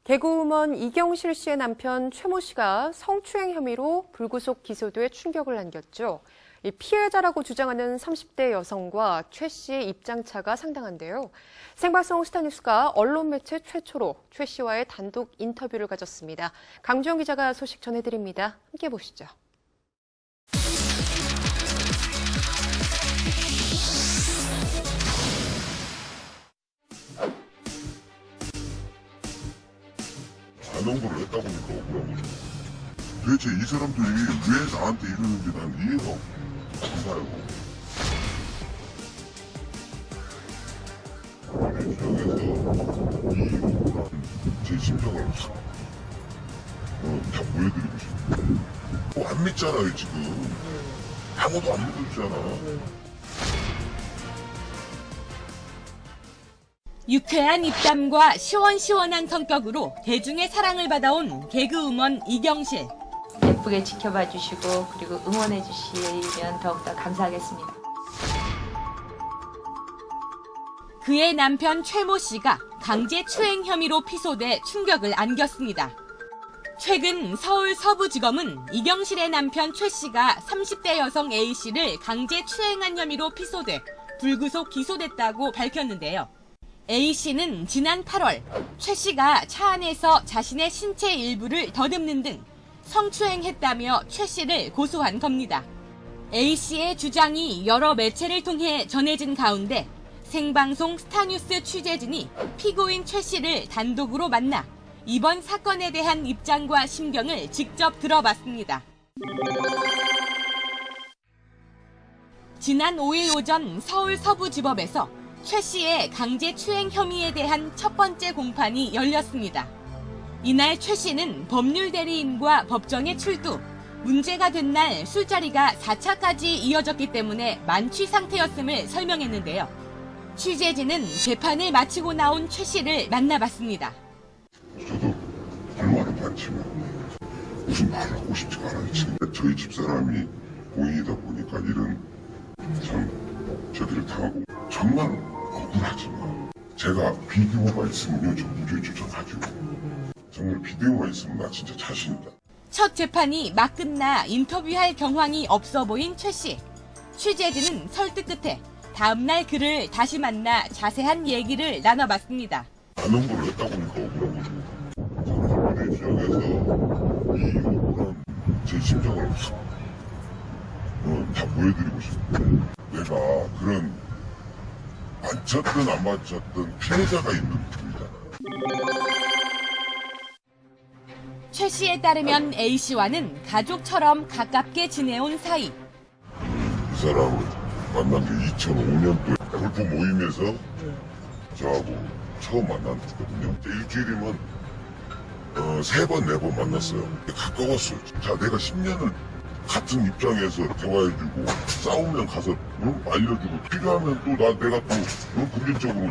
개그우먼 이경실 씨의 남편 최모 씨가 성추행 혐의로 불구속 기소돼 충격을 안겼죠. 피해자라고 주장하는 30대 여성과 최 씨의 입장차가 상당한데요. 생방송 스타뉴스가 언론 매체 최초로 최 씨와의 단독 인터뷰를 가졌습니다. 강주영 기자가 소식 전해드립니다. 함께 보시죠. 단언고를 했다 보니까 억울한 거죠. 도대체 이 사람들이 왜 나한테 이러는지 난 이해가 안 가요. 우리 지역에서 이 억울한 제 심정을 다 보여드리고 싶어요. 안 믿잖아요, 지금. 아무도 안 믿어주잖아. 유쾌한 입담과 시원시원한 성격으로 대중의 사랑을 받아온 개그우먼 이경실. 예쁘게 지켜봐 주시고 그리고 응원해 주시면 더욱더 감사하겠습니다. 그의 남편 최모 씨가 강제추행 혐의로 피소돼 충격을 안겼습니다. 최근 서울 서부지검은 이경실의 남편 최 씨가 30대 여성 A 씨를 강제추행한 혐의로 피소돼 불구속 기소됐다고 밝혔는데요. A 씨는 지난 8월 최 씨가 차 안에서 자신의 신체 일부를 더듬는 등 성추행했다며 최 씨를 고소한 겁니다. A 씨의 주장이 여러 매체를 통해 전해진 가운데 생방송 스타뉴스 취재진이 피고인 최 씨를 단독으로 만나 이번 사건에 대한 입장과 심경을 직접 들어봤습니다. 지난 5일 오전 서울 서부지법에서 최 씨의 강제추행 혐의에 대한 첫 번째 공판이 열렸습니다. 이날 최 씨는 법률 대리인과 법정에 출두, 문제가 된 날 술자리가 4차까지 이어졌기 때문에 만취 상태였음을 설명했는데요. 취재진은 재판을 마치고 나온 최 씨를 만나봤습니다. 저도 불만은 많지만 무슨 말을 하고 싶지가 않아요. 저희 집사람이 고인이다 보니까 이런 참 저들을 당하고 정말 억울하지만 제가 비디오가 있으면요 저 무죄 추천하죠. 정말 비디오가 있으면 나 진짜 자신있다. 첫 재판이 막 끝나 인터뷰할 경황이 없어 보인 최 씨. 취재진은 설득 끝에 다음날 그를 다시 만나 자세한 얘기를 나눠봤습니다. 단언고를 했다 보니까 억울한 거죠. 저는 우리 지역에서 이 억울한 제 심정을 다 보여드리고 싶어요. 내가 그런 맞췄든 안 맞췄든 피해자가 있는 분이잖아요. 최 씨에 따르면 A 씨와는 가족처럼 가깝게 지내온 사이. 이 사람을 만난 게 2005년도에 골프 모임에서 저하고 처음 만났거든요. 일주일이면 3번, 4번 만났어요. 가까웠어요. 자, 내가 10년을 같은 입장에서 대화해주고 싸우면 가서 알려주고 필요하면 또 내가 또 금전적으로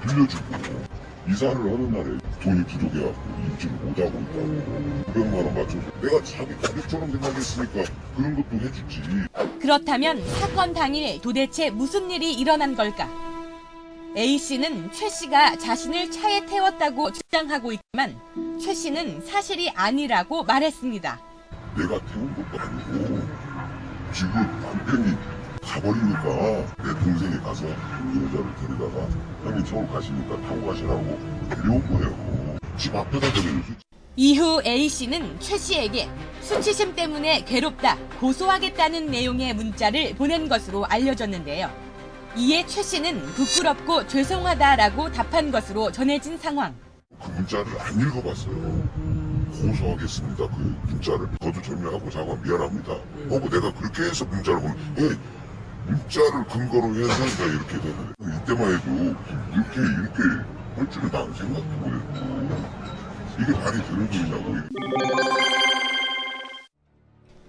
빌려주고 이사를 하는 날에 돈이 부족해갖고 입지를 못하고 있다고 500만 원 맞춰서 내가 자기 가족처럼 생각했으니까 그런 것도 해주지. 그렇다면 사건 당일 도대체 무슨 일이 일어난 걸까? A 씨는 최 씨가 자신을 차에 태웠다고 주장하고 있지만 최 씨는 사실이 아니라고 말했습니다. 내가 태운 것도 아니고 지금 남편이 가버리니까 내 동생이 가서 그 여자를 데려다가 형이 서울 가시니까 타고 가시라고 데려온 거예요. 집 앞에다 데려줬어요. 이후 A 씨는 최 씨에게 수치심 때문에 괴롭다, 고소하겠다는 내용의 문자를 보낸 것으로 알려졌는데요. 이에 최 씨는 부끄럽고 죄송하다라고 답한 것으로 전해진 상황. 그 문자를 안 읽어봤어요. 고소하겠습니다. 그 문자를 거두절미하고 자고 미안합니다. 하고 내가 그렇게 해서 문자를 보면 문자를 근거로 해서 내가 이렇게 되는 이때만 해도 이렇게 할 줄은 난 생각도 못했고 이게 말이 되는 소리냐고.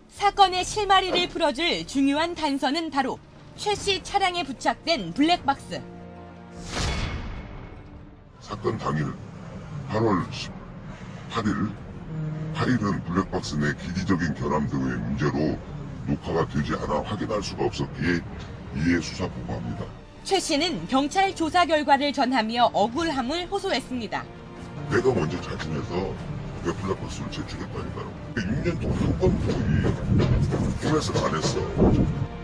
사건의 실마리를 풀어줄 중요한 단서는 바로 최 씨 차량에 부착된 블랙박스. 사건 당일 8월 8일은 블랙박스 내 기기적인 결함 등의 문제로 녹화가 되지 않아 확인할 수가 없었기에 이에 수사 보고합니다. 최 씨는 경찰 조사 결과를 전하며 억울함을 호소했습니다. 내가 먼저 자진해서 블랙박스를 제출했다니까요. 6년 동안 한 번도 이 MS를 안 했어.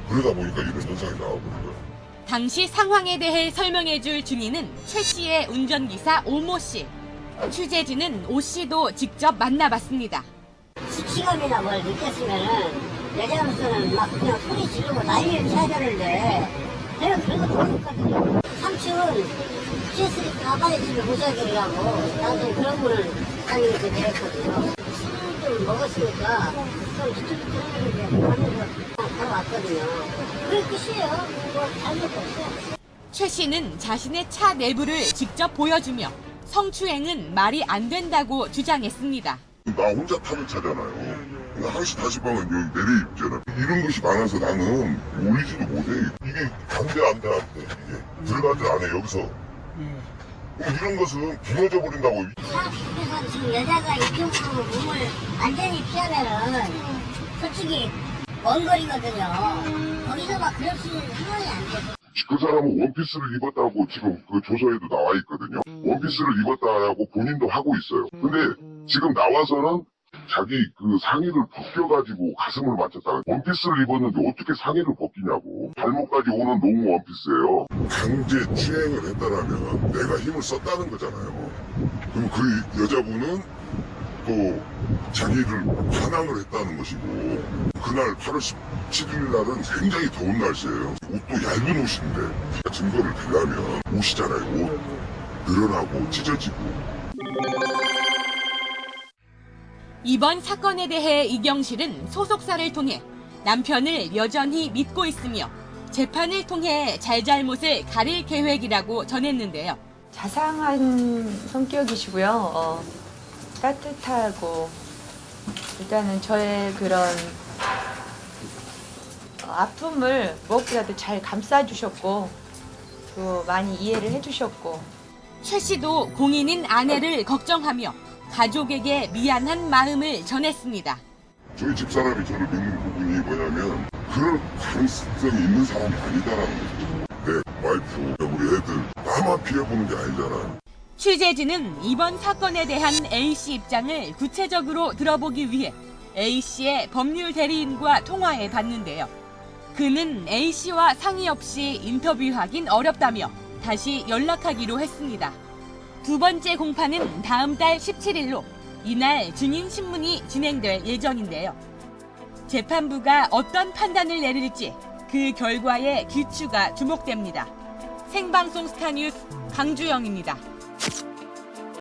그러다 보니까 이런 현상이 나와버린 거야. 당시 상황에 대해 설명해줄 증인은 최 씨의 운전기사 오모 씨. 취재진은 오 씨도 직접 만나봤습니다. 수치감이나 뭘 느꼈으면은 여자로서는 막 그냥 소리 지르고 난리를 쳐야 되는데 내가 그런 것도 못했거든요. 삼촌은 CS 가방에 집에 모자기라고 나도 그런 거를 다니면서 내렸거든요. 술을 좀 먹었으니까 좀 뒤쪽에 하면서 바로 왔거든요. 그게 끝이에요. 뭐 잘못도 없어요. 최 씨는 자신의 차 내부를 직접 보여주며 성추행은 말이 안 된다고 주장했습니다. 나 혼자 타는 차잖아요. 항시 다시방은 여기 내려입잖아. 이런 것이 많아서 나는 올리지도 못해. 이게 강제 안 돼, 안 돼. 이게 들어가지 않아, 여기서. 이런 것은 무너져 버린다고. 차 속에서 지금 여자가 이쪽으로 몸을 완전히 피하면은 솔직히 먼 거리거든요. 거기서 막 그럴 수 있는 상황이 안 돼. 그 사람은 원피스를 입었다고 지금 그 조서에도 나와 있거든요. 원피스를 입었다고 본인도 하고 있어요. 근데 지금 나와서는 자기 그 상의를 벗겨가지고 가슴을 맞췄다. 원피스를 입었는데 어떻게 상의를 벗기냐고. 발목까지 오는 롱 원피스예요. 강제 추행을 했다라면 내가 힘을 썼다는 거잖아요. 그럼 그 여자분은 또 자기를 반항을 했다는 것이고, 그날 8월 17일 날은 굉장히 더운 날씨예요. 옷도 얇은 옷인데 증거를 대려면 옷이잖아요. 옷 늘어나고 찢어지고. 이번 사건에 대해 이경실은 소속사를 통해 남편을 여전히 믿고 있으며 재판을 통해 잘잘못을 가릴 계획이라고 전했는데요. 자상한 성격이시고요. 따뜻하고 일단은 저의 그런 아픔을 무엇보다도 잘 감싸주셨고 또 많이 이해를 해주셨고 최 씨도 공인인 아내를 걱정하며 가족에게 미안한 마음을 전했습니다. 저희 집사람이 저를 믿는 부분이 뭐냐면 그럴 가능성이 있는 사람이 아니다라는 거죠. 내 와이프, 우리 애들 나만 피해보는 게 아니잖아. 취재진은 이번 사건에 대한 A씨 입장을 구체적으로 들어보기 위해 A씨의 법률 대리인과 통화해 봤는데요. 그는 A씨와 상의 없이 인터뷰하긴 어렵다며 다시 연락하기로 했습니다. 두 번째 공판은 다음 달 17일로 이날 증인 신문이 진행될 예정인데요. 재판부가 어떤 판단을 내릴지 그 결과에 귀추가 주목됩니다. 생방송 스타뉴스 강주영입니다.